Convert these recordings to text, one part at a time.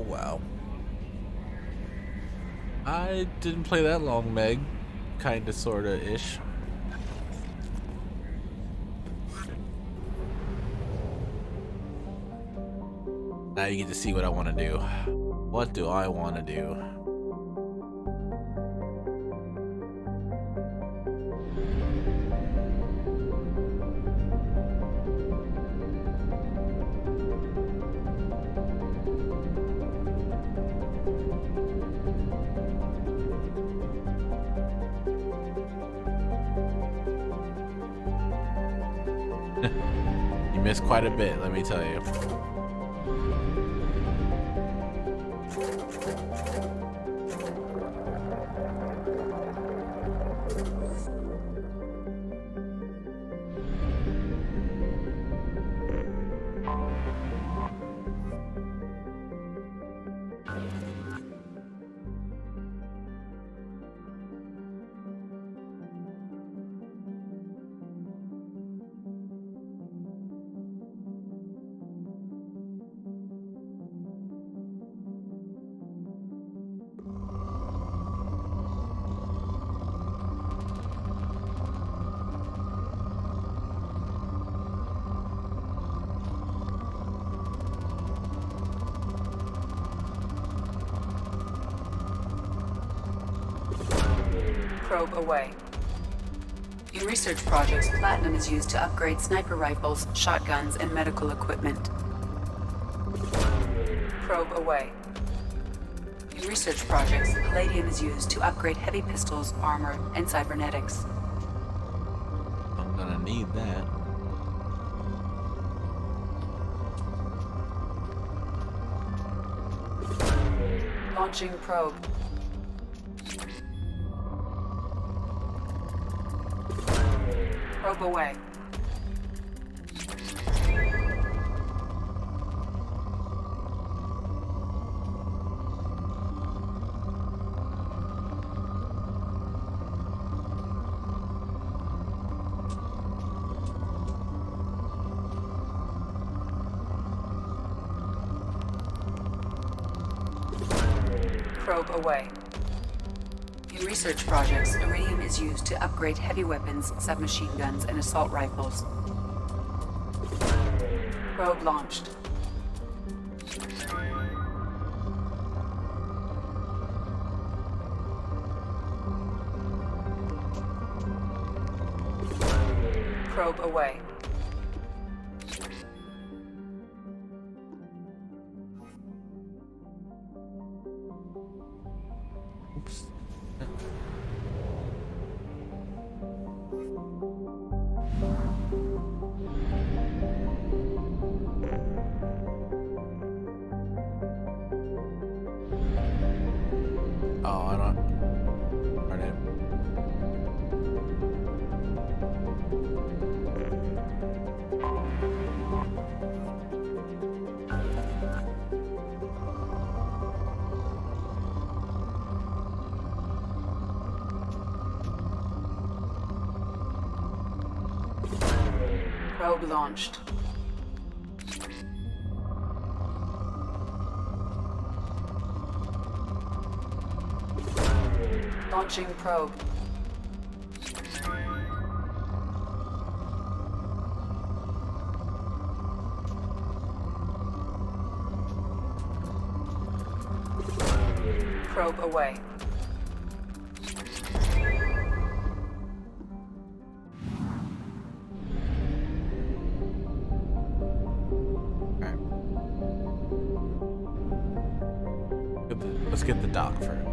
wow. I didn't play that long, Meg. Kinda, sorta-ish. Now you get to see what I want to do. What do I want to do? You missed quite a bit, let me tell you. Probe away. In research projects, platinum is used to upgrade sniper rifles, shotguns, and medical equipment. Probe away. In research projects, palladium is used to upgrade heavy pistols, armor, and cybernetics. I'm gonna need that. Launching probe. Probe away. Probe away. In research projects, iridium is used to upgrade heavy weapons, submachine guns, and assault rifles. Probe launched. Probe away. Oops. Oh, I don't. Darn it. Probe launched. Launching probe. Probe away. Alright. Let's get the dock first.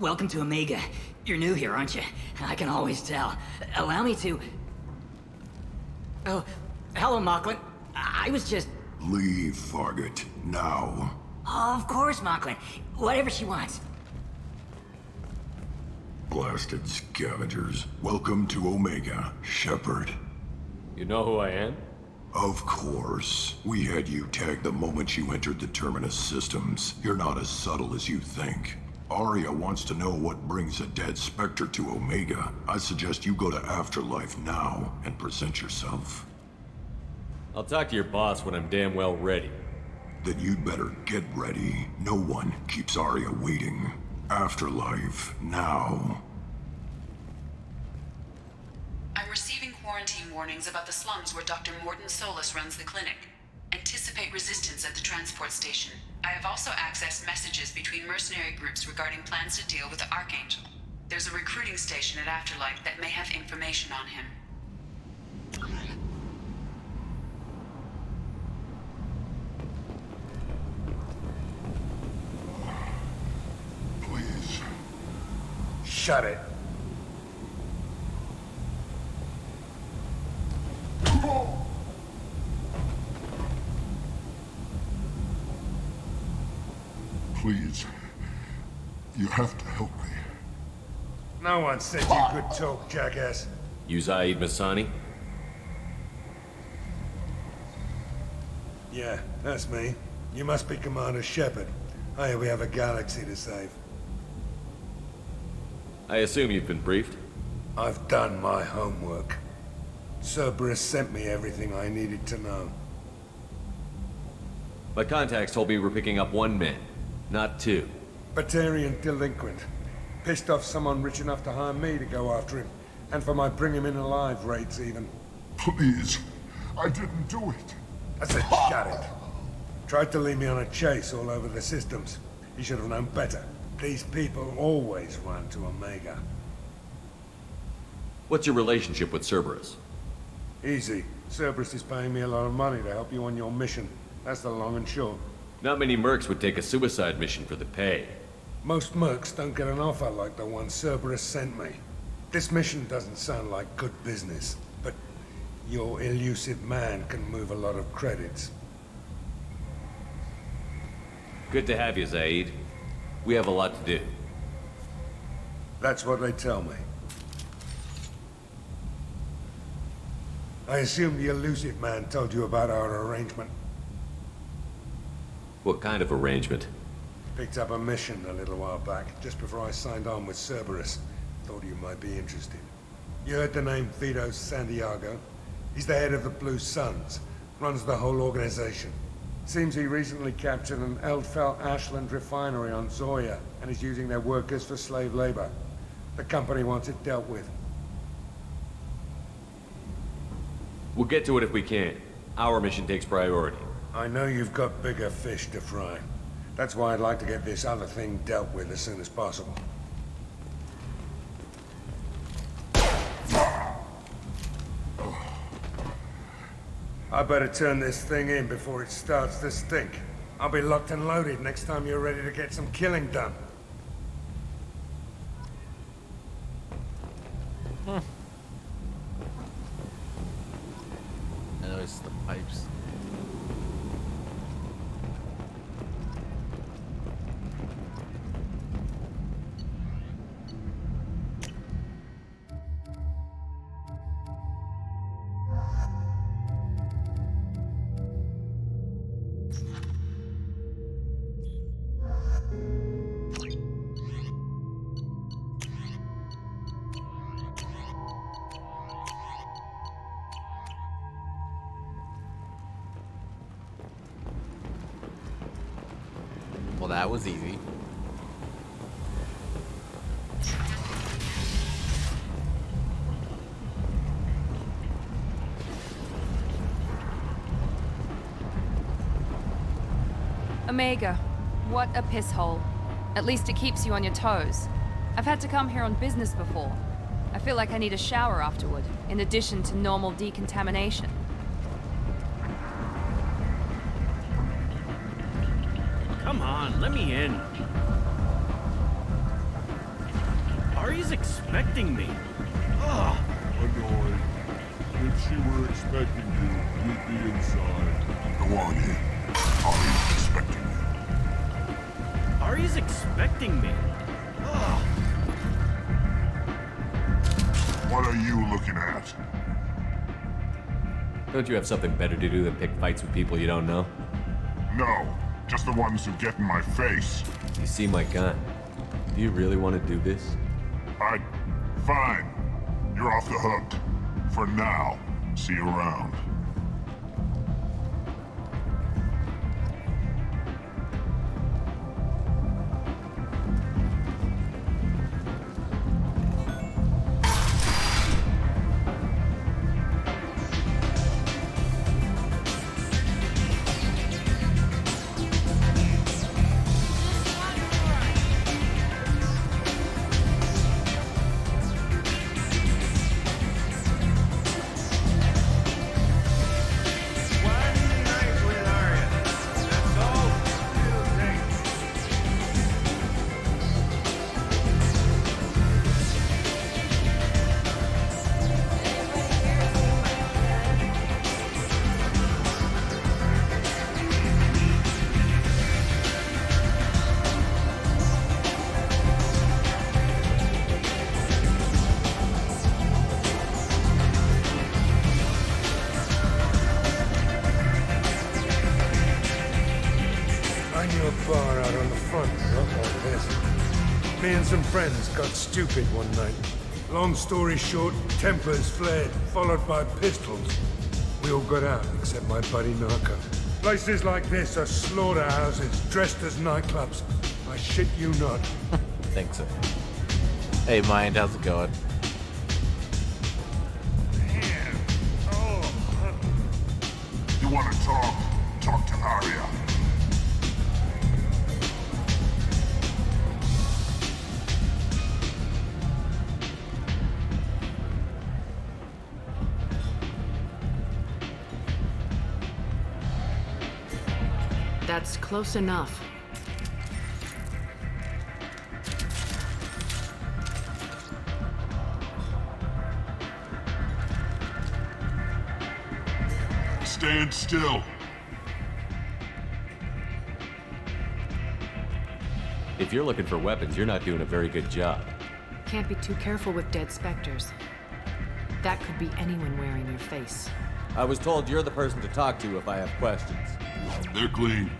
Welcome to Omega. You're new here, aren't you? I can always tell. Allow me to... Oh, hello, Mocklin. I was just... Leave, Fargate. Now. Oh, of course, Mocklin. Whatever she wants. Blasted scavengers. Welcome to Omega, Shepard. You know who I am? Of course. We had you tagged the moment you entered the Terminus systems. You're not as subtle as you think. Arya wants to know what brings a dead Spectre to Omega. I suggest you go to Afterlife now and present yourself. I'll talk to your boss when I'm damn well ready. Then you'd better get ready. No one keeps Arya waiting. Afterlife, now. I'm receiving quarantine warnings about the slums where Dr. Morton Solus runs the clinic. Anticipate resistance at the transport station. I have also accessed messages between mercenary groups regarding plans to deal with the Archangel. There's a recruiting station at Afterlife that may have information on him. Please. Shut it. Please. You have to help me. No one said you could talk, jackass. You Zaid Masani? Yeah, that's me. You must be Commander Shepard. Hey, we have a galaxy to save. I assume you've been briefed? I've done my homework. Cerberus sent me everything I needed to know. My contacts told me we're picking up one man, not two. Batarian delinquent. Pissed off someone rich enough to hire me to go after him. And for my bring him in alive rates even. Please. I didn't do it. I said shut it. Tried to lead me on a chase all over the systems. He should have known better. These people always run to Omega. What's your relationship with Cerberus? Easy. Cerberus is paying me a lot of money to help you on your mission. That's the long and short. Not many mercs would take a suicide mission for the pay. Most mercs don't get an offer like the one Cerberus sent me. This mission doesn't sound like good business, but your elusive man can move a lot of credits. Good to have you, Zaid. We have a lot to do. That's what they tell me. I assume the elusive man told you about our arrangement. What kind of arrangement? Picked up a mission a little while back, just before I signed on with Cerberus. Thought you might be interested. You heard the name Vito Santiago? He's the head of the Blue Suns, runs the whole organization. Seems he recently captured an Eldfell Ashland refinery on Zoya, and is using their workers for slave labor. The company wants it dealt with. We'll get to it if we can. Our mission takes priority. I know you've got bigger fish to fry. That's why I'd like to get this other thing dealt with as soon as possible. I better turn this thing in before it starts to stink. I'll be locked and loaded next time you're ready to get some killing done. I know it's the pipes. Well, that was easy. Omega, what a piss hole. At least it keeps you on your toes. I've had to come here on business before. I feel like I need a shower afterward, in addition to normal decontamination. Come on, let me in. expecting me? Ugh. Annoyed. If she were expecting you, you'd be inside. Go on in. Ari's expecting you. Ari's expecting me. Ugh. What are you looking at? Don't you have something better to do than pick fights with people you don't know? No, just the ones who get in my face. You see my gun. Do you really want to do this? Fine. You're off the hook. For now. See you around. Bar out on the front, not like this. Me and some friends got stupid one night. Long story short, tempers flared, followed by pistols. We all got out, except my buddy Narco. Places like this are slaughterhouses, dressed as nightclubs. I shit you not. Think so. Hey, Mind, how's it going? Man. Oh. You want to talk? Talk to Aria. That's close enough. Stand still. If you're looking for weapons, you're not doing a very good job. Can't be too careful with dead specters. That could be anyone wearing your face. I was told you're the person to talk to if I have questions. They're clean.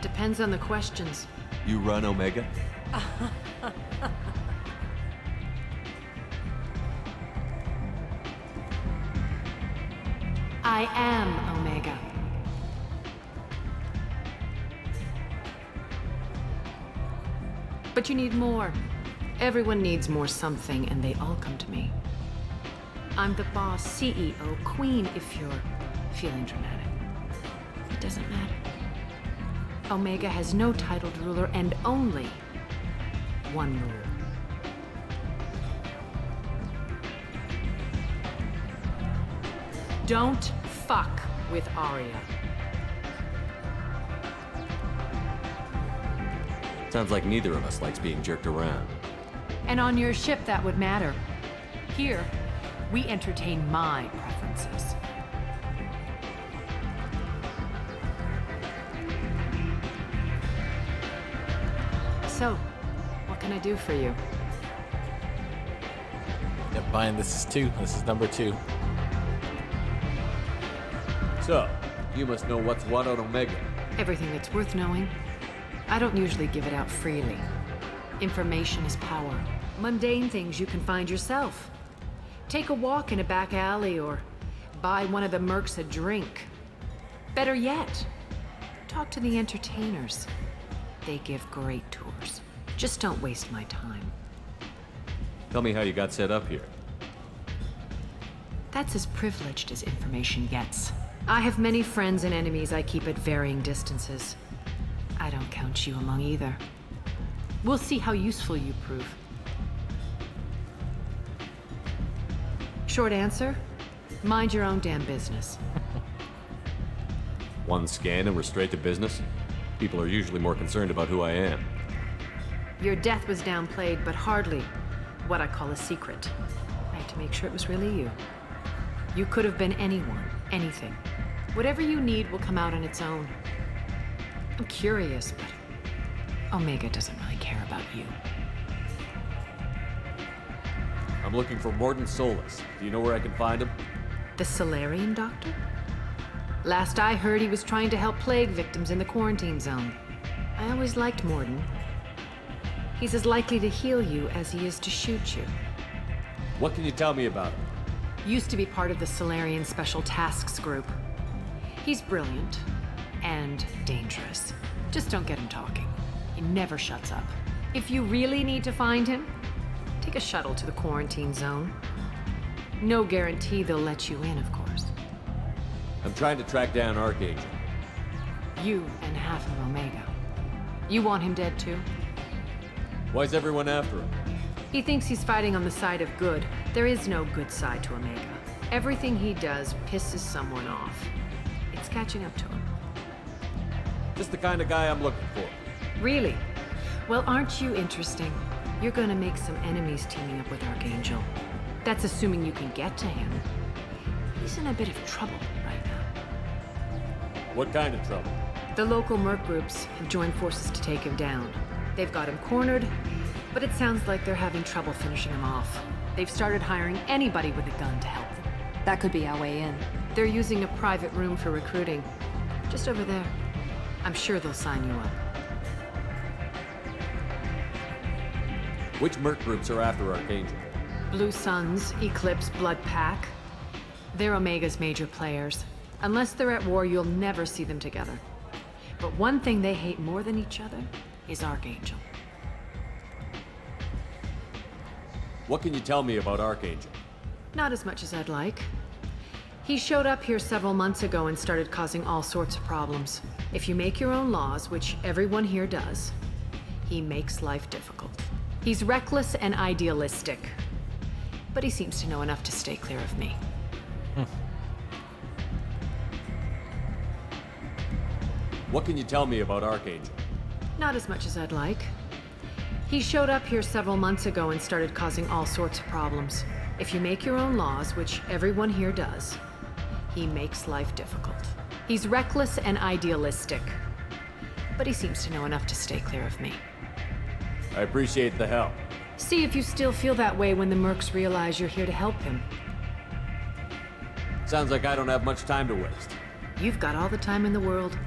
Depends on the questions. You run Omega? I am Omega. But you need more. Everyone needs more something, and they all come to me. I'm the boss, CEO, queen, if you're feeling dramatic. It doesn't matter. Omega has no titled ruler and only one rule. Don't fuck with Aria. Sounds like neither of us likes being jerked around. And on your ship, that would matter. Here, we entertain my preferences. So, what can I do for you? Yep, Mind, this is 2. This is number 2. So, you must know what's what on Omega. Everything that's worth knowing. I don't usually give it out freely. Information is power. Mundane things you can find yourself. Take a walk in a back alley or buy one of the mercs a drink. Better yet, talk to the entertainers. They give great tours. Just don't waste my time. Tell me how you got set up here. That's as privileged as information gets. I have many friends and enemies I keep at varying distances. I don't count you among either. We'll see how useful you prove. Short answer? Mind your own damn business. One scan and we're straight to business? People are usually more concerned about who I am. Your death was downplayed, but hardly what I call a secret. I had to make sure it was really you. You could have been anyone, anything. Whatever you need will come out on its own. I'm curious, but Omega doesn't really care about you. I'm looking for Morden Solus. Do you know where I can find him? The Solarian doctor? Last I heard, he was trying to help plague victims in the quarantine zone. I always liked Morden. He's as likely to heal you as he is to shoot you. What can you tell me about him? Used to be part of the Solarian Special Tasks Group. He's brilliant and dangerous. Just don't get him talking. He never shuts up. If you really need to find him, take a shuttle to the quarantine zone. No guarantee they'll let you in, of course. I'm trying to track down Archangel. You and half of Omega. You want him dead too? Why's everyone after him? He thinks he's fighting on the side of good. There is no good side to Omega. Everything he does pisses someone off. It's catching up to him. Just the kind of guy I'm looking for. Really? Well, aren't you interesting? You're gonna make some enemies teaming up with Archangel. That's assuming you can get to him. He's in a bit of trouble right now. What kind of trouble? The local merc groups have joined forces to take him down. They've got him cornered, but it sounds like they're having trouble finishing him off. They've started hiring anybody with a gun to help them. That could be our way in. They're using a private room for recruiting. Just over there. I'm sure they'll sign you up. Which merc groups are after Archangel? Blue Suns, Eclipse, Blood Pack. They're Omega's major players. Unless they're at war, you'll never see them together. But one thing they hate more than each other is Archangel. What can you tell me about Archangel? Not as much as I'd like. He showed up here several months ago and started causing all sorts of problems. If you make your own laws, which everyone here does, he makes life difficult. He's reckless and idealistic. But he seems to know enough to stay clear of me. What can you tell me about Archangel? Not as much as I'd like. He showed up here several months ago and started causing all sorts of problems. If you make your own laws, which everyone here does, he makes life difficult. He's reckless and idealistic. But he seems to know enough to stay clear of me. I appreciate the help. See if you still feel that way when the mercs realize you're here to help him. Sounds like I don't have much time to waste. You've got all the time in the world.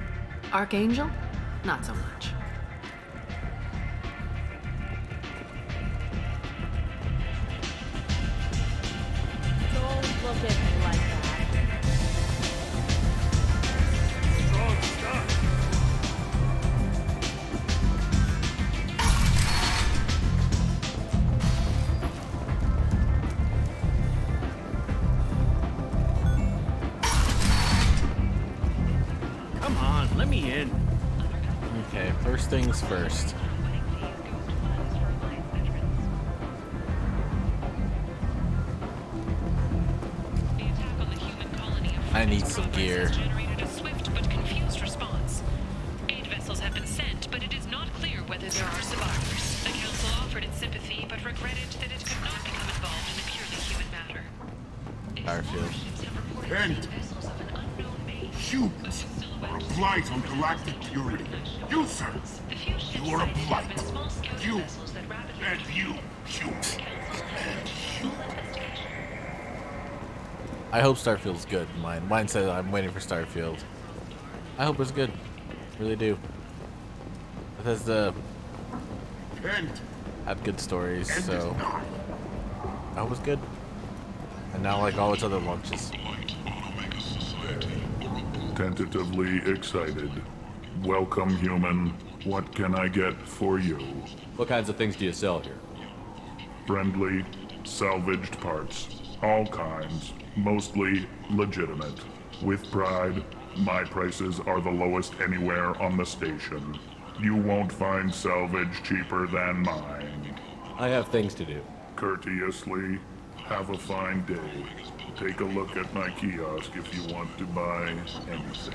Archangel? Not so much. Don't look at me like that. Strong stuff. Come on, let me in. Okay, first things first. I need some gear. Generated a swift but confused response. Aid vessels have been sent, but it is not clear whether there are survivors. The council offered its sympathy, but regretted that it could not become involved in a purely human matter. Starfield. Kent! Shoot! You're a blight on galactic purity. You, sir! You are a blight. You! And you! Shoot! And shoot! I hope Starfield's good. Mine says I'm waiting for Starfield. I hope it's good. Really do. Bethesda Kent! had good stories, End so is not. I hope it's good. And now like all its other launches. Tentatively excited. Welcome, human. What can I get for you? What kinds of things do you sell here? Friendly, salvaged parts. All kinds. Mostly legitimate. With pride, my prices are the lowest anywhere on the station. You won't find salvage cheaper than mine. I have things to do. Courteously, have a fine day. Take a look at my kiosk if you want to buy anything.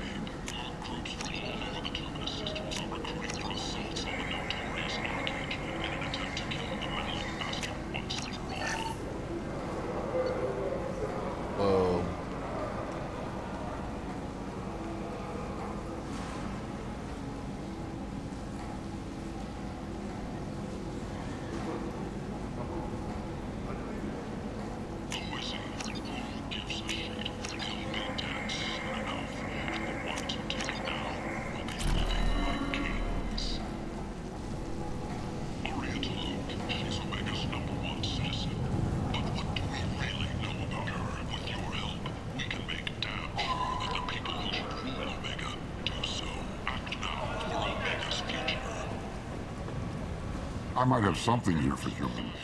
I might have something here for humans.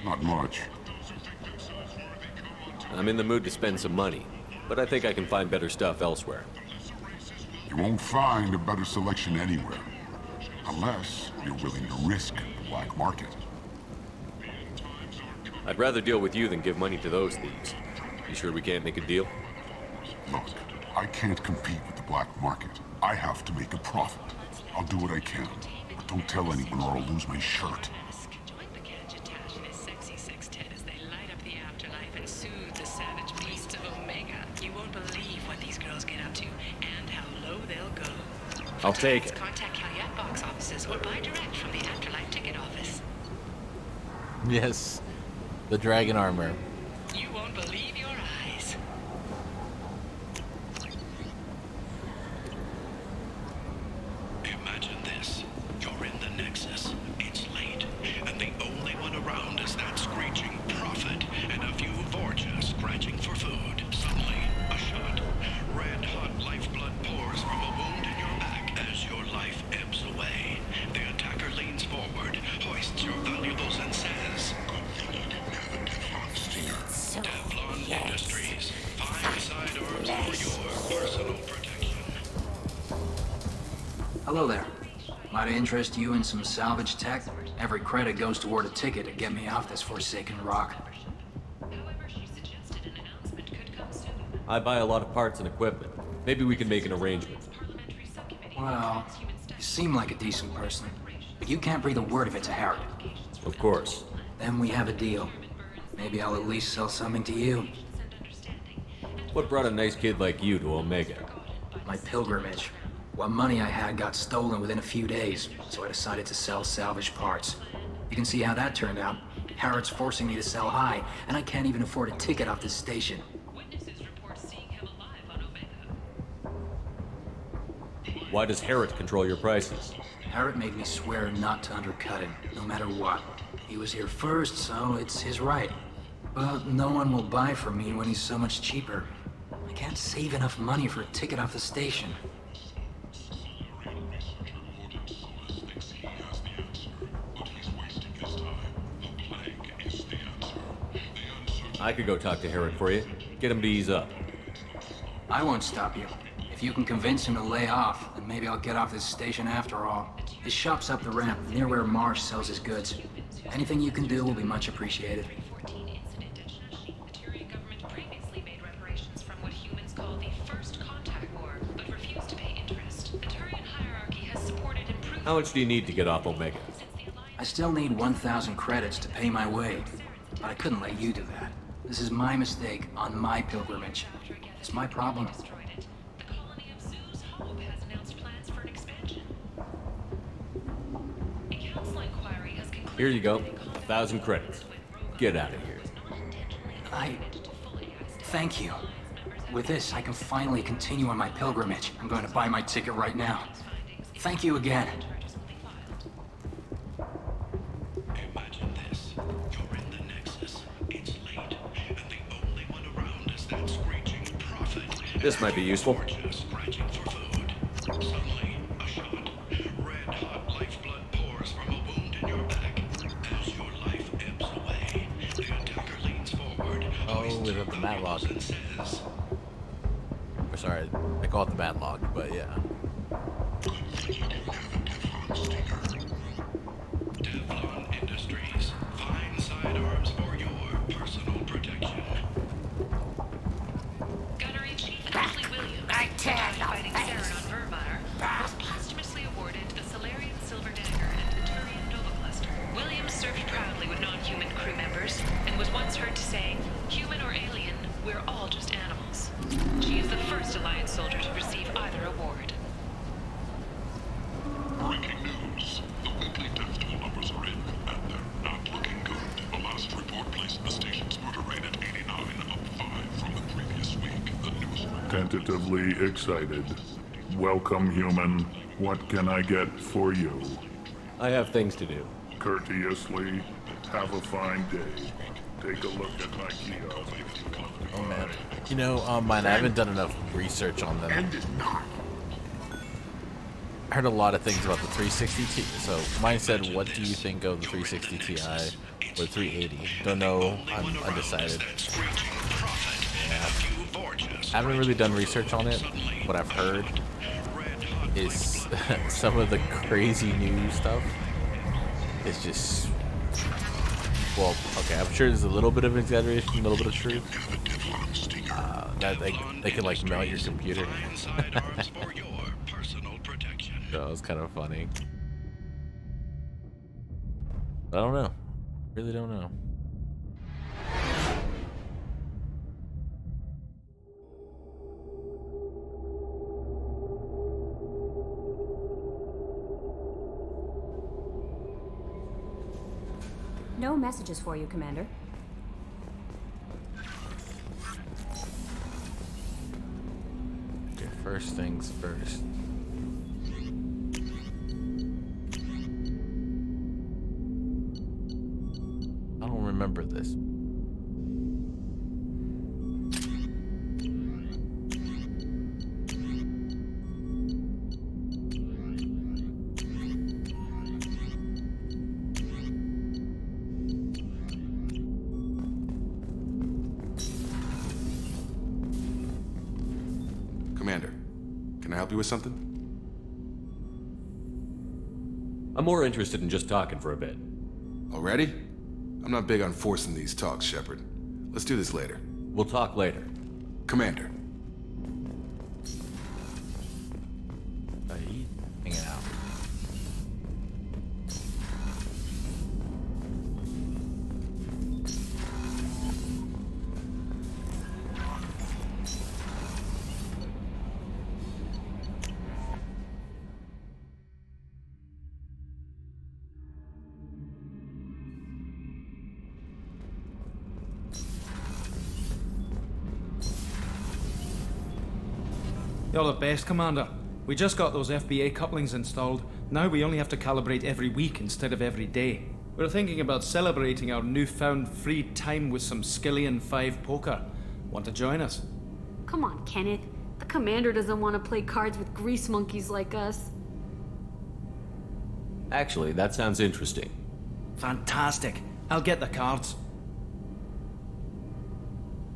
Not much. I'm in the mood to spend some money, but I think I can find better stuff elsewhere. You won't find a better selection anywhere. Unless you're willing to risk the black market. I'd rather deal with you than give money to those thieves. You sure we can't make a deal? Look, I can't compete with the black market. I have to make a profit. I'll do what I can, but don't tell anyone or I'll lose my shirt. Join the gadget Tash and his sexy sextet as they light up the afterlife and soothe the savage beasts of Omega. You won't believe what these girls get up to and how low they'll go. I'll take it. Contact Calyette box offices or buy direct from the Afterlife ticket office. Yes, the dragon armor. You won't believe your eyes. Imagine this. You're in the Nexus. It's late, and the only one around is that screeching prophet and a few Vorcha scratching for food. Suddenly, a shot. Red-hot lifeblood pours from a wound in your back as your life ebbs away. The attacker leans forward, hoists your valuables, and says, Teflon Industries. Fine sidearms for your personal protection. Hello there. Might I interest you in some salvage tech? Every credit goes toward a ticket to get me off this forsaken rock. I buy a lot of parts and equipment. Maybe we can make an arrangement. Well, you seem like a decent person, but you can't breathe a word of it to Harrod. Of course. Then we have a deal. Maybe I'll at least sell something to you. What brought a nice kid like you to Omega? My pilgrimage. What money I had got stolen within a few days, so I decided to sell salvaged parts. You can see how that turned out. Harrod's forcing me to sell high, and I can't even afford a ticket off this station. Why does Harrod control your prices? Harrod made me swear not to undercut him, no matter what. He was here first, so it's his right. But no one will buy from me when he's so much cheaper. I can't save enough money for a ticket off the station. I could go talk to Harrod for you. Get him to ease up. I won't stop you. If you can convince him to lay off, then maybe I'll get off this station after all. His shop's up the ramp, near where Marsh sells his goods. Anything you can do will be much appreciated. How much do you need to get off Omega? I still need 1,000 credits to pay my way, but I couldn't let you do that. This is my mistake on my pilgrimage. It's my problem. Here you go. 1,000 credits. Get out of here. Thank you. With this, I can finally continue on my pilgrimage. I'm going to buy my ticket right now. Thank you again. Imagine this. You're in the Nexus. It's late, and the only one around is that screeching prophet. This might be useful. Scratching for food. Suddenly, a shot. Red-hot lifeblood pours from a wound in your back. As your life ebbs away, the attacker leans forward. Oh, we have the Matlock. Or sorry, I call it the Matlock, but yeah. Teflon Industries. Fine sidearms for your personal protection. Gunnery Chief Ashley Williams, fighting Saren on Vermeer, was posthumously awarded the Solarian Silver Dagger and the Turian Nova Cluster. Williams served proudly with non-human crew members and was once heard to say, "Human or alien, we're all just animals." She is the first Alliance soldier to receive either award. Breaking news. The weekly death toll numbers are in, and they're not looking good. The last report placed the station's murder rate at 89, up 5 from the previous week. The news... Tentatively excited. Welcome, human. What can I get for you? I have things to do. Courteously, have a fine day. Take a look at my kiosk. Oh man. You know, I haven't done enough research on them. End is not. I heard a lot of things about the 360 Ti. So mine said, "What do you think of the 360 Ti or 380?" Don't know. I'm undecided. Yeah. I haven't really done research on it. What I've heard is some of the crazy new stuff. It's just, well, okay. I'm sure there's a little bit of exaggeration, a little bit of truth. That they can like melt your computer. That was kind of funny. I don't know. Really don't know. No messages for you, Commander. Okay, first things first. I don't remember this. Commander, can I help you with something? I'm more interested in just talking for a bit. Already? I'm not big on forcing these talks, Shepard. Let's do this later. We'll talk later. Commander. He's hanging out. You're the best, Commander. We just got those FBA couplings installed. Now we only have to calibrate every week instead of every day. We're thinking about celebrating our newfound free time with some Skillian 5 poker. Want to join us? Come on, Kenneth. The commander doesn't want to play cards with grease monkeys like us. Actually, that sounds interesting. Fantastic. I'll get the cards.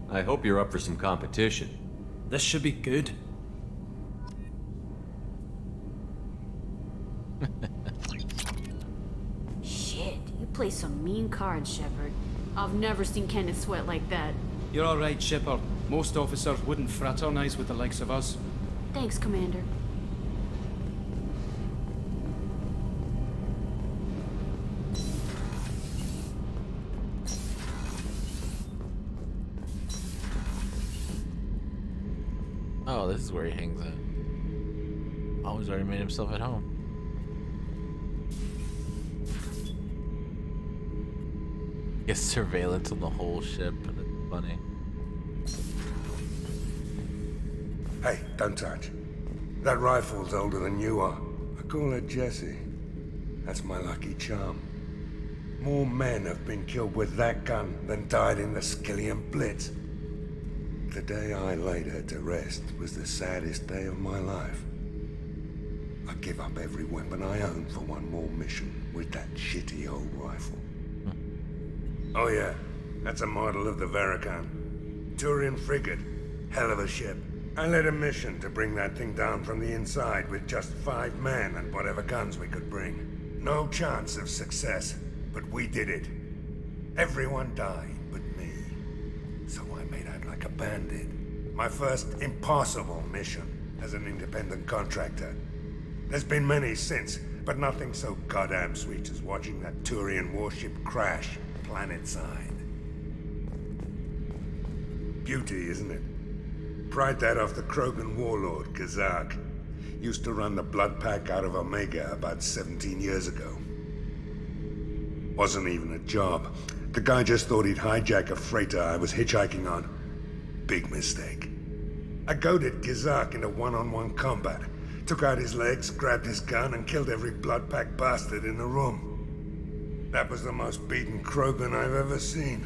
I hope you're up for some competition. This should be good. Shit, you play some mean cards, Shepard. I've never seen Kenneth sweat like that. You're all right, Shepard. Most officers wouldn't fraternize with the likes of us. Thanks, Commander. Oh, this is where he hangs out. Oh, he's already made himself at home. Gets surveillance on the whole ship. That's funny. Hey, don't touch. That rifle's older than you are. I call her Jessie. That's my lucky charm. More men have been killed with that gun than died in the Skillian Blitz. The day I laid her to rest was the saddest day of my life. I give up every weapon I own for one more mission with that shitty old rifle. Oh yeah, that's a model of the Veracon. Turian frigate. Hell of a ship. I led a mission to bring that thing down from the inside with just 5 men and whatever guns we could bring. No chance of success, but we did it. Everyone died but me. So I made out like a bandit. My first impossible mission as an independent contractor. There's been many since, but nothing so goddamn sweet as watching that Turian warship crash planet-side. Beauty, isn't it? Pried that off the Krogan warlord, Kazak. Used to run the blood pack out of Omega about 17 years ago. Wasn't even a job. The guy just thought he'd hijack a freighter I was hitchhiking on. Big mistake. I goaded Kazak into one-on-one combat. Took out his legs, grabbed his gun, and killed every blood pack bastard in the room. That was the most beaten Krogan I've ever seen.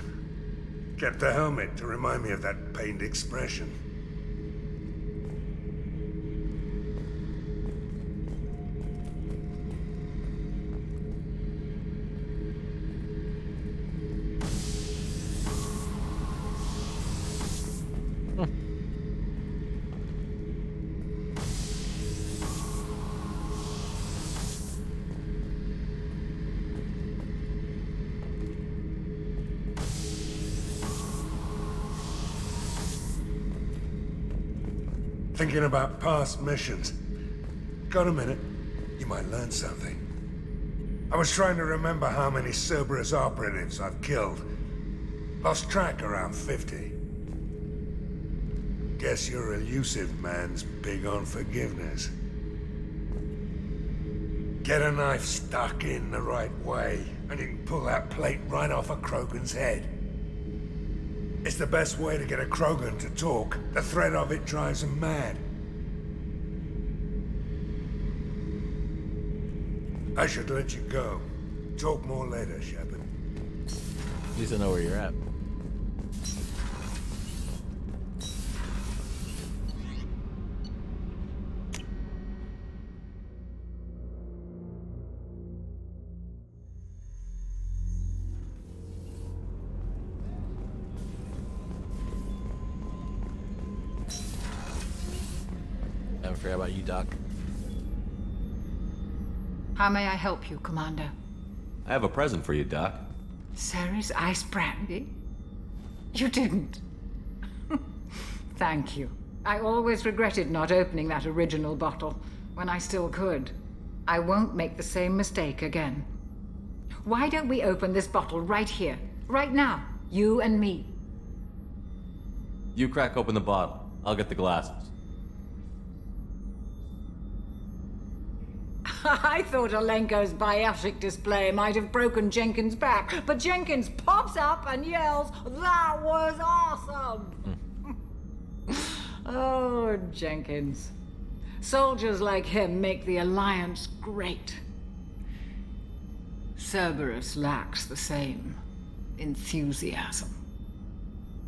Kept a helmet to remind me of that pained expression. Thinking about past missions. Got a minute? You might learn something. I was trying to remember how many Cerberus operatives I've killed. Lost track around 50. Guess your elusive man's big on forgiveness. Get a knife stuck in the right way, and you can pull that plate right off a Krogan's head. It's the best way to get a Krogan to talk. The threat of it drives him mad. I should let you go. Talk more later, Shepard. At least I know where you're at. I forgot about you, Doc. How may I help you, Commander? I have a present for you, Doc. Ceres ice brandy? You didn't. Thank you. I always regretted not opening that original bottle when I still could. I won't make the same mistake again. Why don't we open this bottle right here, right now, you and me? You crack open the bottle. I'll get the glasses. I thought Alenko's biotic display might have broken Jenkins' back, but Jenkins pops up and yells, "That was awesome!" Oh, Jenkins. Soldiers like him make the Alliance great. Cerberus lacks the same enthusiasm.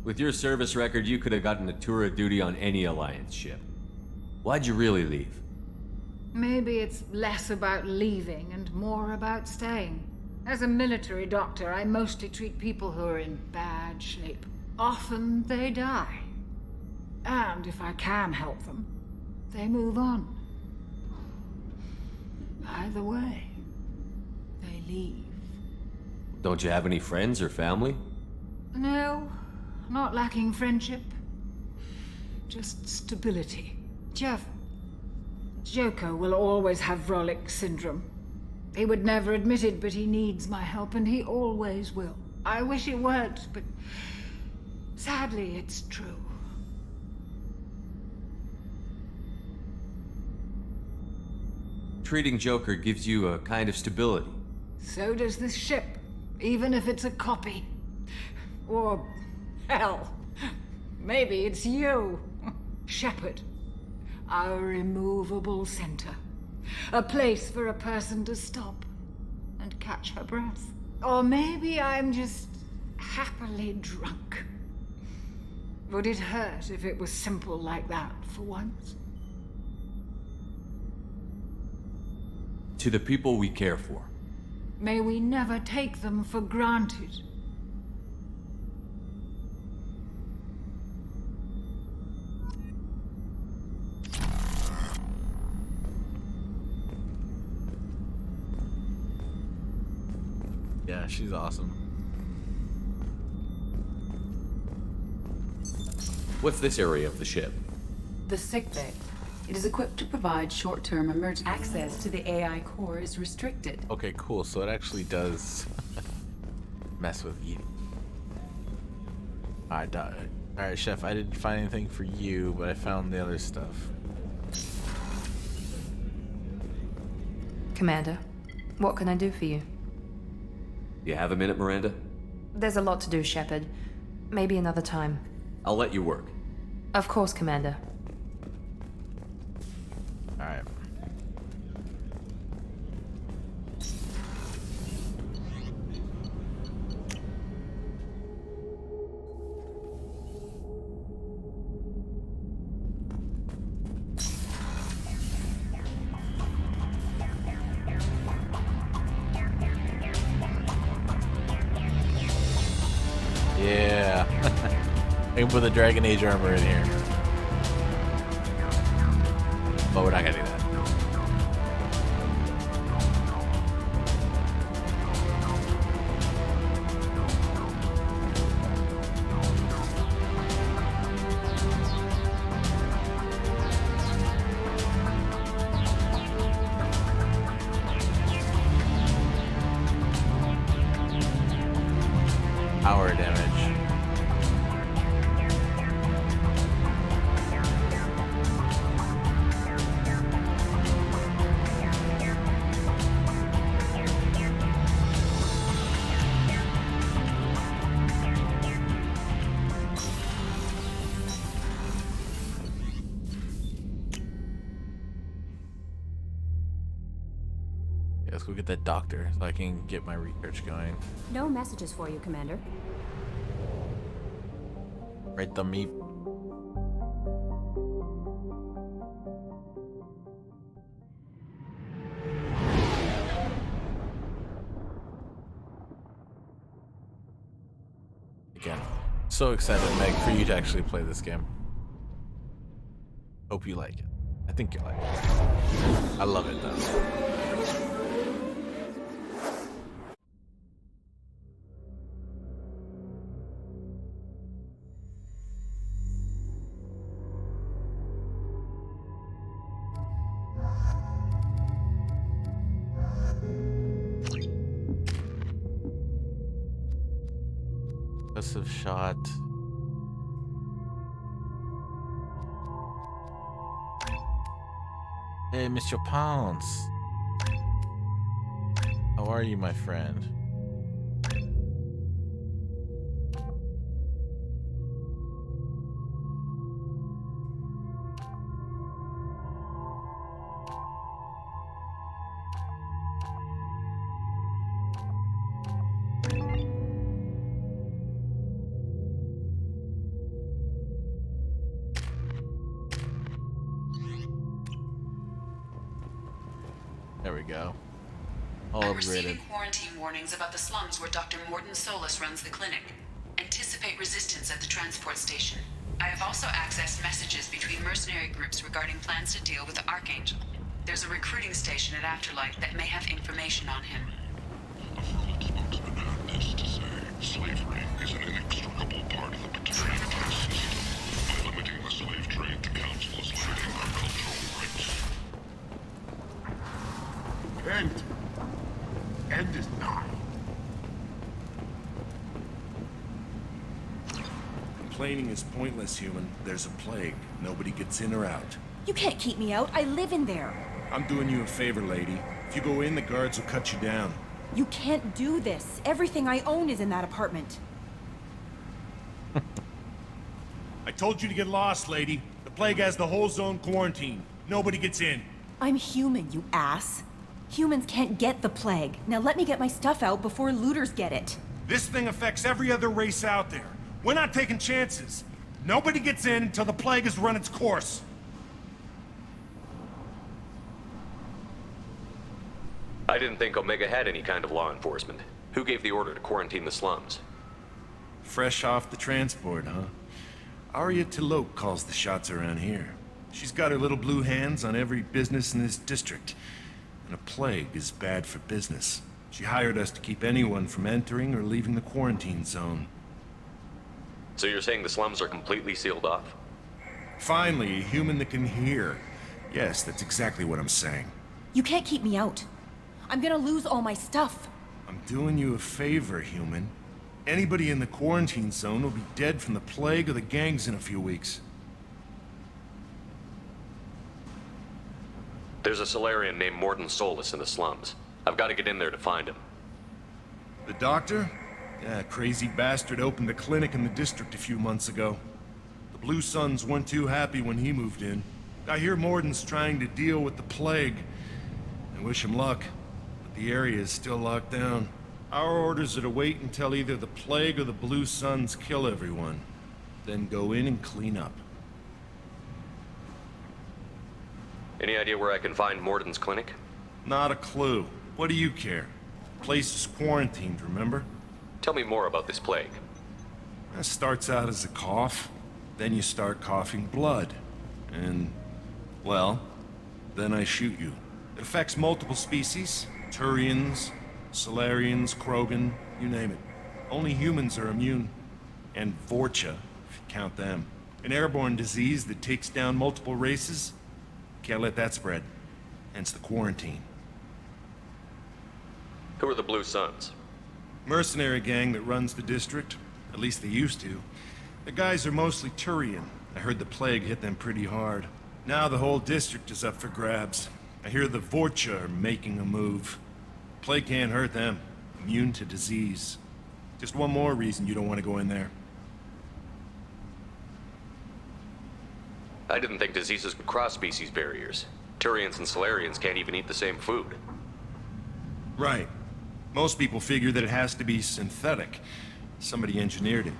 With your service record, you could have gotten a tour of duty on any Alliance ship. Why'd you really leave? Maybe it's less about leaving and more about staying. As a military doctor, I mostly treat people who are in bad shape. Often they die. And if I can help them, they move on. Either way, they leave. Don't you have any friends or family? No, not lacking friendship. Just stability. Jeff, Joko will always have Vrolic syndrome. He would never admit it, but he needs my help, and he always will. I wish it weren't, but sadly, it's true. Treating Joker gives you a kind of stability. So does this ship, even if it's a copy. Or, hell, maybe it's you, Shepard. Our immovable center. A place for a person to stop and catch her breath. Or maybe I'm just happily drunk. Would it hurt if it was simple like that for once? To the people we care for. May we never take them for granted. Yeah, she's awesome. What's this area of the ship? The sickbay. It is equipped to provide short-term emergency access to the AI core is restricted. Okay, cool. So it actually does mess with you. Alright, Chef, I didn't find anything for you, but I found the other stuff. Commander, what can I do for you? You have a minute, Miranda? There's a lot to do, Shepard. Maybe another time. I'll let you work. Of course, Commander. Alright. Yeah. I can put the Dragon Age armor in here. But we're not gonna do that. go get that doctor so I can get my research going. No messages for you, Commander. Right, the meat. Again, so excited, Meg, for you to actually play this game. Hope you like it. I think you like it. I love it though. Aggressive shot. Hey, Mr. Pounce. How are you, my friend? There we go. All I'm upgraded. receiving quarantine warnings about the slums where Dr. Morden Solus runs the clinic. Anticipate resistance at the transport station. I have also accessed messages between mercenary groups regarding plans to deal with the Archangel. There's a recruiting station at Afterlight that may have information on him. A fervent spokesman had this to say. Slavery is an inextricable part of the Batarian caste system. By limiting the slave trade, the Council is limiting our cultural rights. End is nigh. Complaining is pointless, human. There's a plague. Nobody gets in or out. You can't keep me out. I live in there. I'm doing you a favor, lady. If you go in, the guards will cut you down. You can't do this. Everything I own is in that apartment. I told you to get lost, lady. The plague has the whole zone quarantined. Nobody gets in. I'm human, you ass. Humans can't get the plague. Now let me get my stuff out before looters get it. This thing affects every other race out there. We're not taking chances. Nobody gets in until the plague has run its course. I didn't think Omega had any kind of law enforcement. Who gave the order to quarantine the slums? Fresh off the transport, huh? Arya Tiloke calls the shots around here. She's got her little blue hands on every business in this district. And a plague is bad for business. She hired us to keep anyone from entering or leaving the quarantine zone. So you're saying the slums are completely sealed off? Finally, a human that can hear. Yes, that's exactly what I'm saying. You can't keep me out. I'm gonna lose all my stuff. I'm doing you a favor, human. Anybody in the quarantine zone will be dead from the plague or the gangs in a few weeks. There's a Solarian named Morden Solus in the slums. I've got to get in there to find him. The doctor? Yeah, crazy bastard opened a clinic in the district a few months ago. The Blue Suns weren't too happy when he moved in. I hear Morden's trying to deal with the plague. I wish him luck, but the area is still locked down. Our orders are to wait until either the plague or the Blue Suns kill everyone, then go in and clean up. Any idea where I can find Morden's clinic? Not a clue. What do you care? The place is quarantined, remember? Tell me more about this plague. It starts out as a cough, then you start coughing blood. And, well, then I shoot you. It affects multiple species. Turians, Solarians, Krogan, you name it. Only humans are immune. And Vorcha, if you count them. An airborne disease that takes down multiple races. Can't let that spread. Hence the quarantine. Who are the Blue Suns? Mercenary gang that runs the district. At least they used to. The guys are mostly Turian. I heard the plague hit them pretty hard. Now the whole district is up for grabs. I hear the Vorcha are making a move. Plague can't hurt them. Immune to disease. Just one more reason you don't want to go in there. I didn't think diseases would cross species barriers. Turians and Solarians can't even eat the same food. Right. Most people figure that it has to be synthetic. Somebody engineered it.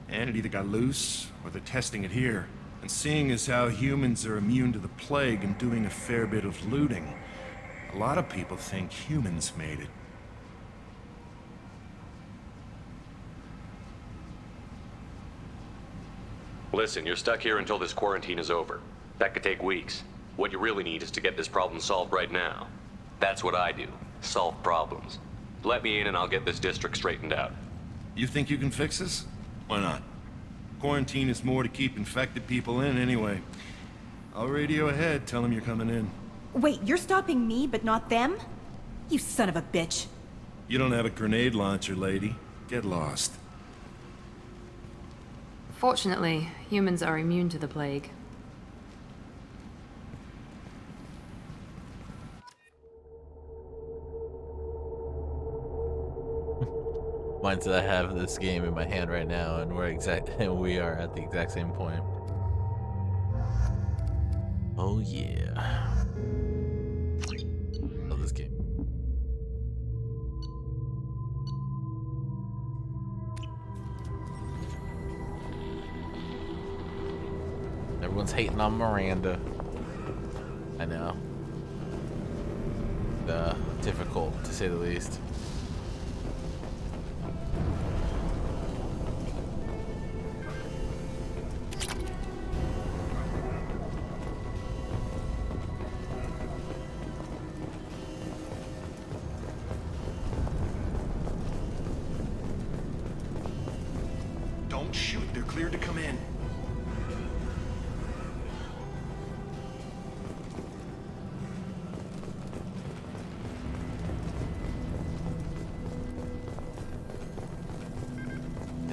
And it either got loose, or they're testing it here. And seeing as how humans are immune to the plague and doing a fair bit of looting, a lot of people think humans made it. Listen, you're stuck here until this quarantine is over. That could take weeks. What you really need is to get this problem solved right now. That's what I do. Solve problems. Let me in and I'll get this district straightened out. You think you can fix this? Why not? Quarantine is more to keep infected people in anyway. I'll radio ahead, tell them you're coming in. Wait, you're stopping me, but not them? You son of a bitch. You don't have a grenade launcher, lady. Get lost. Fortunately, humans are immune to the plague. Mindset, I have this game in my hand right now, and we are at the exact same point. Oh yeah. Love this game. Everyone's hating on Miranda. I know. Difficult, to say the least. Don't shoot, they're cleared to come in.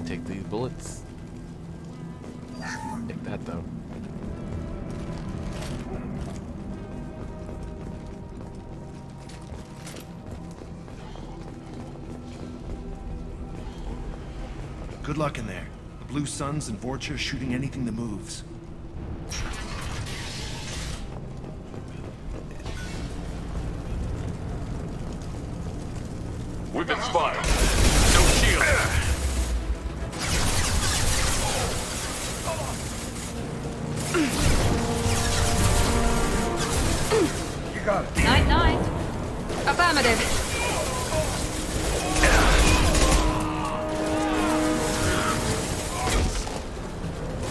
Take these bullets. Take that though. Good luck in there. The Blue Suns and Vorcha shooting anything that moves. We've been spotted. No shield. You got it. Night, night. Affirmative.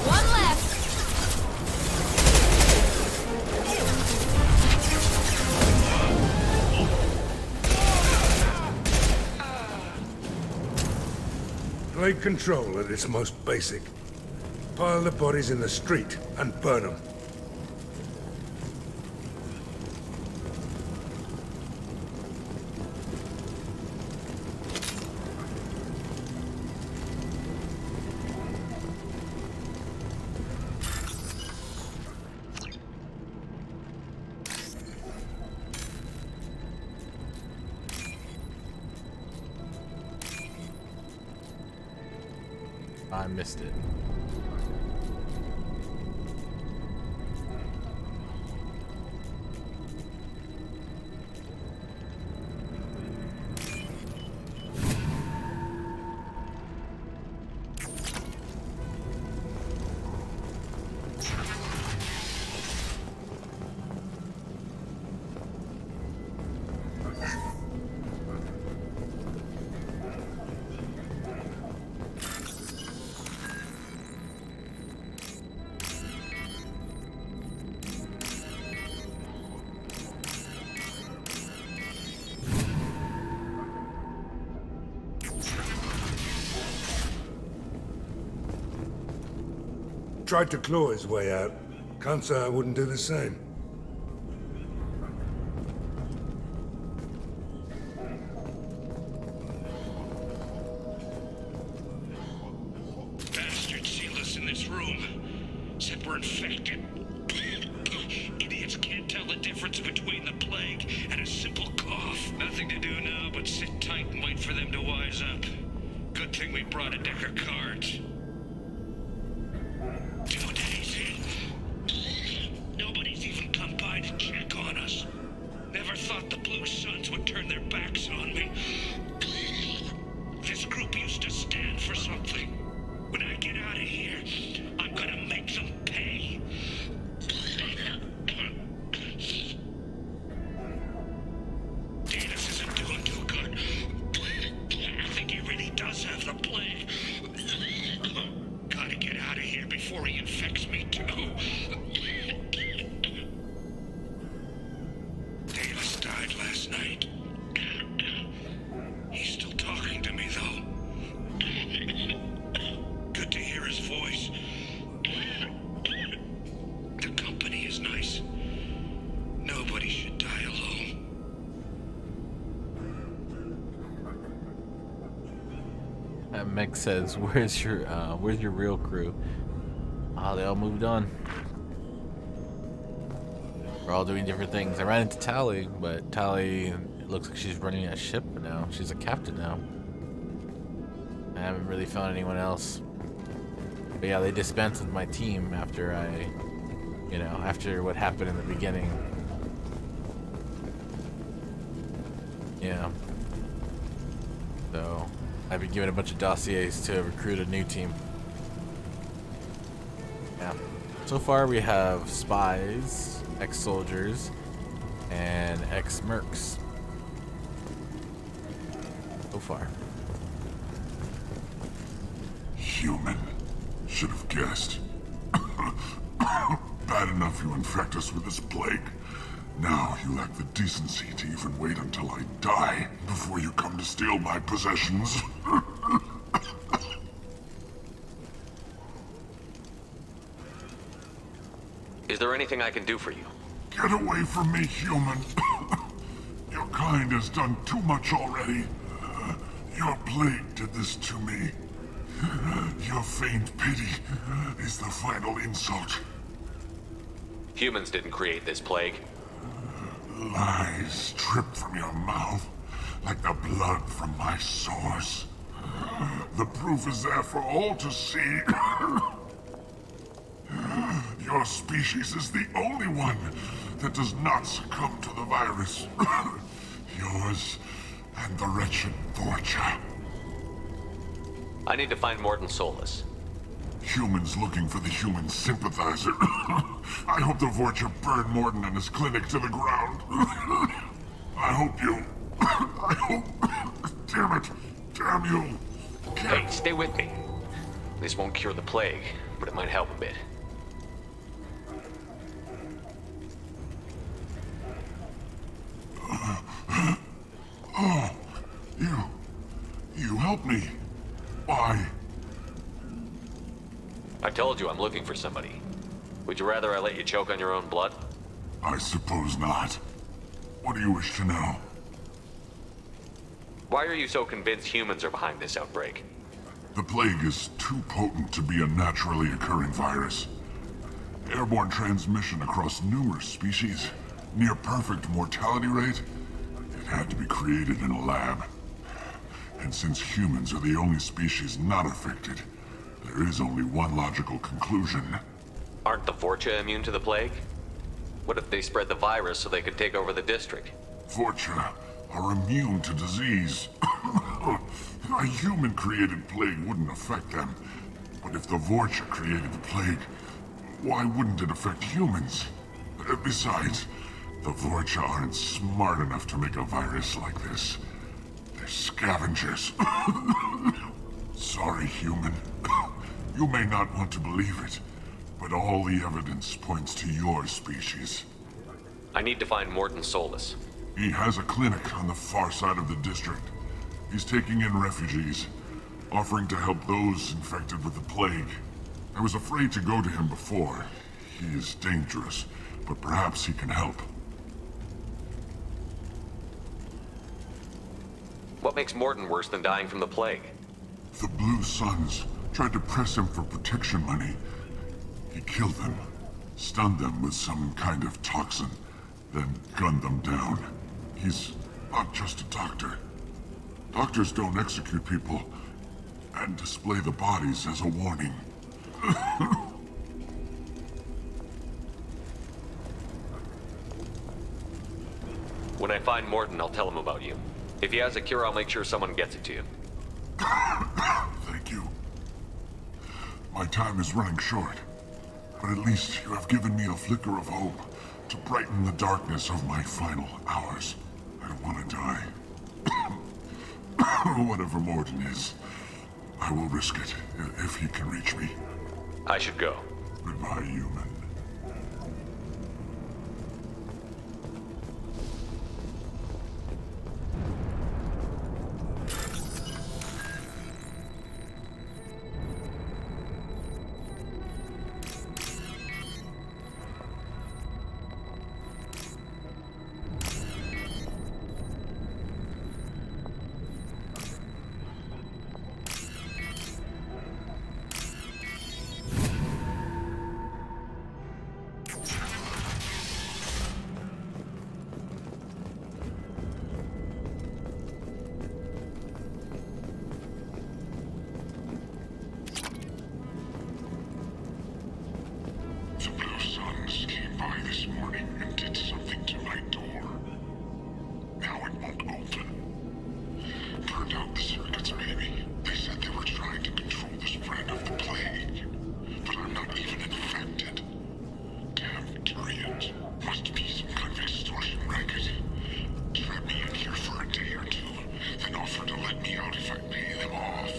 One left. Plague control at its most basic. Pile the bodies in the street and burn them. I missed it. Tried to claw his way out. Can't say I wouldn't do the same. Bastards sealed us in this room. Said we're infected. Idiots can't tell the difference between the plague and a simple cough. Nothing to do now but sit tight and wait for them to wise up. Good thing we brought a deck of cards. 2 days in. Nobody's even come by to check on us. Never thought the Blue Suns would turn their backs Meg says, where's your real crew? Oh, they all moved on. We're all doing different things. I ran into Tally, but Tally, it looks like she's running a ship now. She's a captain now. I haven't really found anyone else. But yeah, they disbanded with my team after after what happened in the beginning. Yeah. So, I've been given a bunch of dossiers to recruit a new team. Yeah. So far we have spies, ex-soldiers, and ex-mercs. So far. Human. Should have guessed. Bad enough you infect us with this plague. Now you lack the decency to even wait until I die before you come to steal my possessions. Is there anything I can do for you? Get away from me, human. Your kind has done too much already. Your plague did this to me. Your feigned pity is the final insult. Humans didn't create this plague. Lies drip from your mouth like the blood from my sores. The proof is there for all to see. Your species is the only one that does not succumb to the virus. Yours and the wretched Vorcha. I need to find Morton Solus. Humans looking for the human sympathizer. I hope the Vorcha burned Morton and his clinic to the ground. I hope you... I hope... Damn it. Damn you. Hey, stay with me. This won't cure the plague, but it might help a bit. Oh, you helped me. Why? I told you I'm looking for somebody. Would you rather I let you choke on your own blood? I suppose not. What do you wish to know? Why are you so convinced humans are behind this outbreak? The plague is too potent to be a naturally occurring virus. Airborne transmission across numerous species, near perfect mortality rate. It had to be created in a lab. And since humans are the only species not affected, there is only one logical conclusion. Aren't the Vorcha immune to the plague? What if they spread the virus so they could take over the district? Vorcha are immune to disease. A human-created plague wouldn't affect them. But if the Vorcha created the plague, why wouldn't it affect humans? Besides, the Vorcha aren't smart enough to make a virus like this. They're scavengers. Sorry, human. You may not want to believe it, but all the evidence points to your species. I need to find Morton Solus. He has a clinic on the far side of the district. He's taking in refugees, offering to help those infected with the plague. I was afraid to go to him before. He is dangerous, but perhaps he can help. What makes Morton worse than dying from the plague? The Blue Suns tried to press him for protection money. He killed them, stunned them with some kind of toxin, then gunned them down. He's not just a doctor. Doctors don't execute people and display the bodies as a warning. When I find Morton, I'll tell him about you. If he has a cure, I'll make sure someone gets it to you. Thank you. My time is running short, but at least you have given me a flicker of hope to brighten the darkness of my final hours. I don't want to die. Whatever Morton is, I will risk it if he can reach me. I should go. Goodbye, human. burned out the circuits, maybe. They said they were trying to control the spread of the plague. But I'm not even infected. Damn Turians. Must be some kind of extortion racket. Trap me in here for a day or two, then offer to let me out if I pay them off.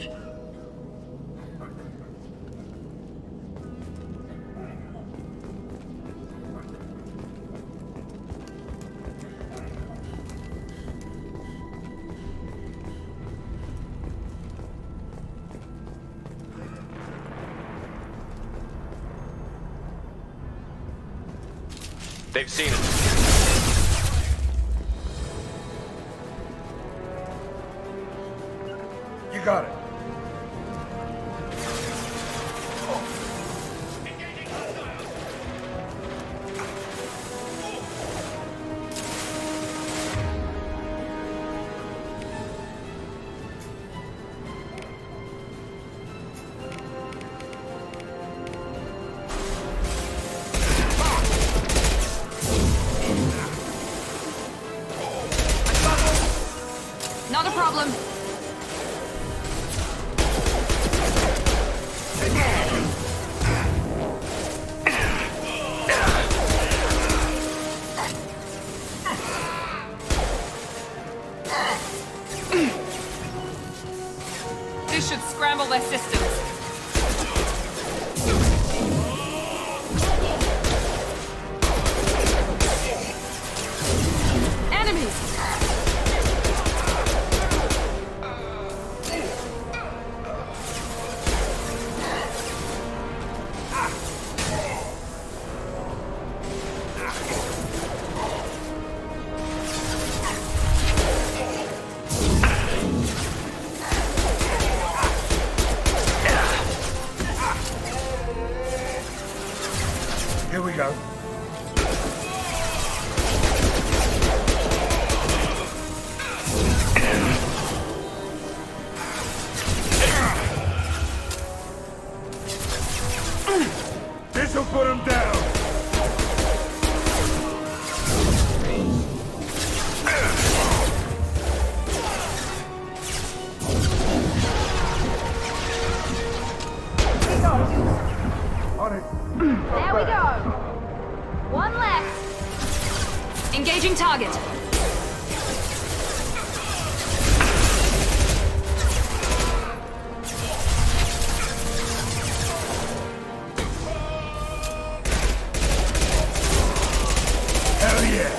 They've seen it. You got it. Not a problem. This should scramble their systems. Enemies! Here we go. This'll put him down. On it. There we go. One left. Engaging target. Hell yeah.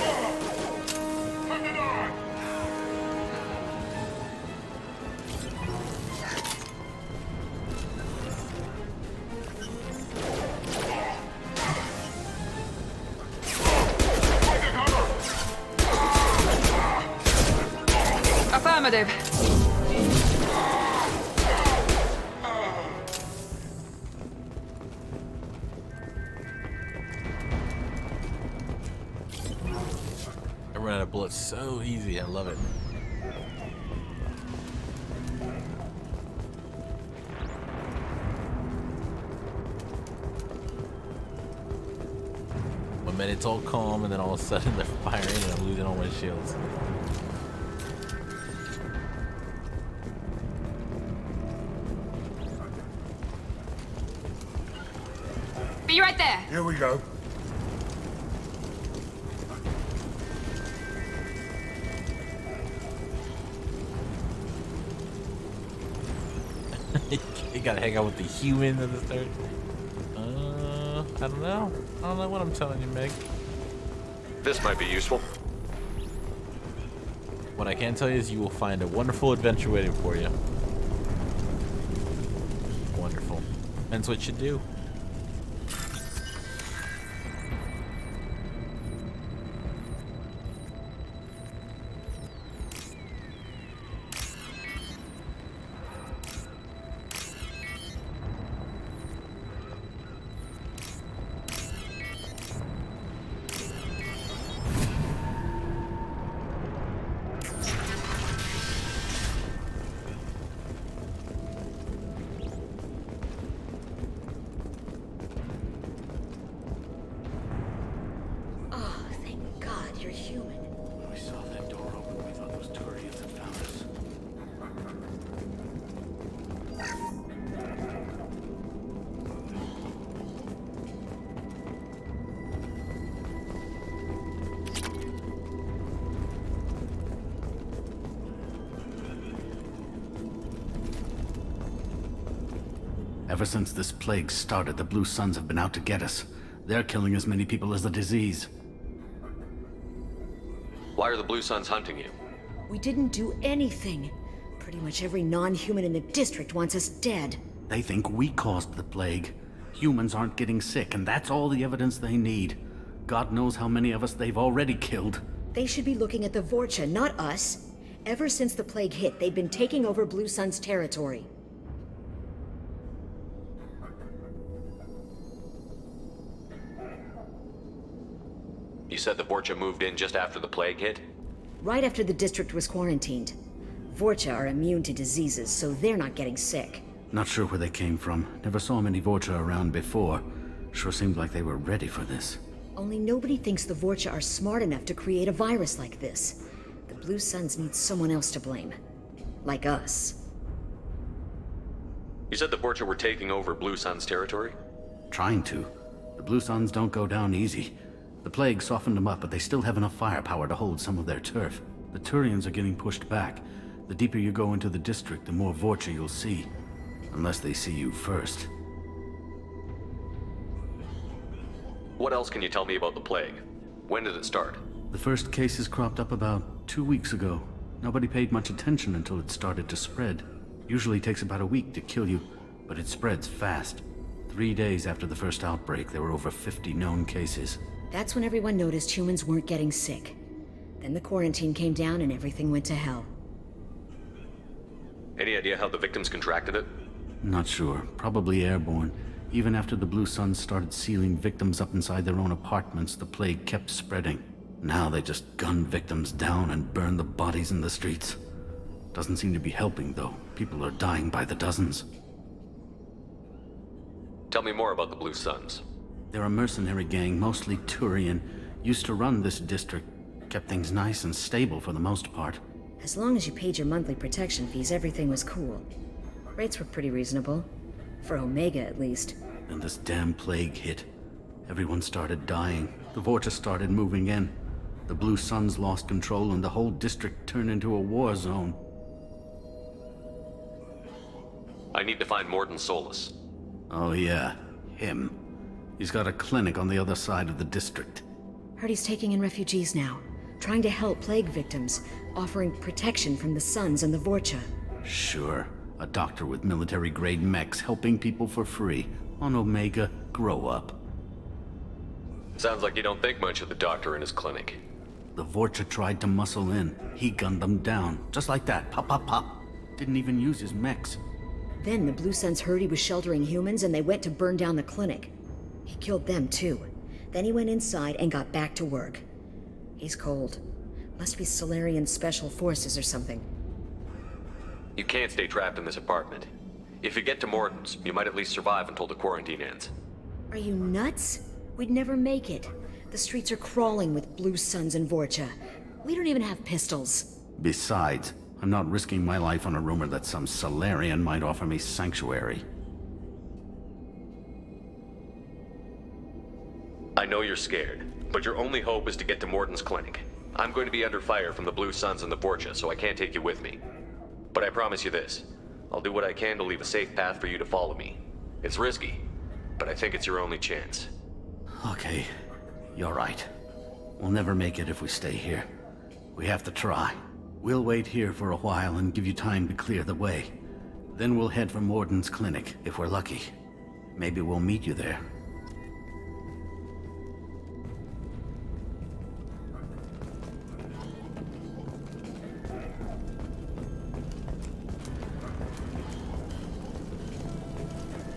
Affirmative. I run out of bullets so easy. I love it. One minute it's all calm, and then all of a sudden they're firing, and I'm losing all my shields. Be right there. Here we go. You gotta hang out with the human at the start. I don't know. I don't know what I'm telling you, Meg. This might be useful. What I can tell you is you will find a wonderful adventure waiting for you. Wonderful. That's what you do. Ever since this plague started, the Blue Suns have been out to get us. They're killing as many people as the disease. Why are the Blue Suns hunting you? We didn't do anything. Pretty much every non-human in the district wants us dead. They think we caused the plague. Humans aren't getting sick, and that's all the evidence they need. God knows how many of us they've already killed. They should be looking at the Vorcha, not us. Ever since the plague hit, they've been taking over Blue Sun's territory. You said the Vorcha moved in just after the plague hit? Right after the district was quarantined. Vorcha are immune to diseases, so they're not getting sick. Not sure where they came from. Never saw many Vorcha around before. Sure seemed like they were ready for this. Only nobody thinks the Vorcha are smart enough to create a virus like this. The Blue Suns need someone else to blame. Like us. You said the Vorcha were taking over Blue Sun's territory? Trying to. The Blue Suns don't go down easy. The plague softened them up, but they still have enough firepower to hold some of their turf. The Turians are getting pushed back. The deeper you go into the district, the more Vorcha you'll see. Unless they see you first. What else can you tell me about the plague? When did it start? The first cases cropped up about 2 weeks ago. Nobody paid much attention until it started to spread. Usually takes about a week to kill you, but it spreads fast. 3 days after the first outbreak, there were over 50 known cases. That's when everyone noticed humans weren't getting sick. Then the quarantine came down and everything went to hell. Any idea how the victims contracted it? Not sure. Probably airborne. Even after the Blue Suns started sealing victims up inside their own apartments, the plague kept spreading. Now they just gun victims down and burn the bodies in the streets. Doesn't seem to be helping, though. People are dying by the dozens. Tell me more about the Blue Suns. They're a mercenary gang, mostly Turian. Used to run this district. Kept things nice and stable for the most part. As long as you paid your monthly protection fees, everything was cool. Rates were pretty reasonable. For Omega, at least. Then this damn plague hit. Everyone started dying. The Vorcha started moving in. The Blue Suns lost control and the whole district turned into a war zone. I need to find Morden Solus. Oh yeah, him. He's got a clinic on the other side of the district. Heard he's taking in refugees now. Trying to help plague victims. Offering protection from the Suns and the Vorcha. Sure. A doctor with military-grade mechs helping people for free. On Omega, grow up. Sounds like you don't think much of the doctor in his clinic. The Vorcha tried to muscle in. He gunned them down. Just like that. Pop, pop, pop. Didn't even use his mechs. Then the Blue Suns heard he was sheltering humans and they went to burn down the clinic. He killed them too. Then he went inside and got back to work. He's cold. Must be Solarian Special Forces or something. You can't stay trapped in this apartment. If you get to Morden's, you might at least survive until the quarantine ends. Are you nuts? We'd never make it. The streets are crawling with Blue Suns and Vorcha. We don't even have pistols. Besides, I'm not risking my life on a rumor that some Solarian might offer me sanctuary. I know you're scared, but your only hope is to get to Morden's clinic. I'm going to be under fire from the Blue Suns and the Vorcha, so I can't take you with me. But I promise you this. I'll do what I can to leave a safe path for you to follow me. It's risky, but I think it's your only chance. Okay, you're right. We'll never make it if we stay here. We have to try. We'll wait here for a while and give you time to clear the way. Then we'll head for Morden's clinic, if we're lucky. Maybe we'll meet you there.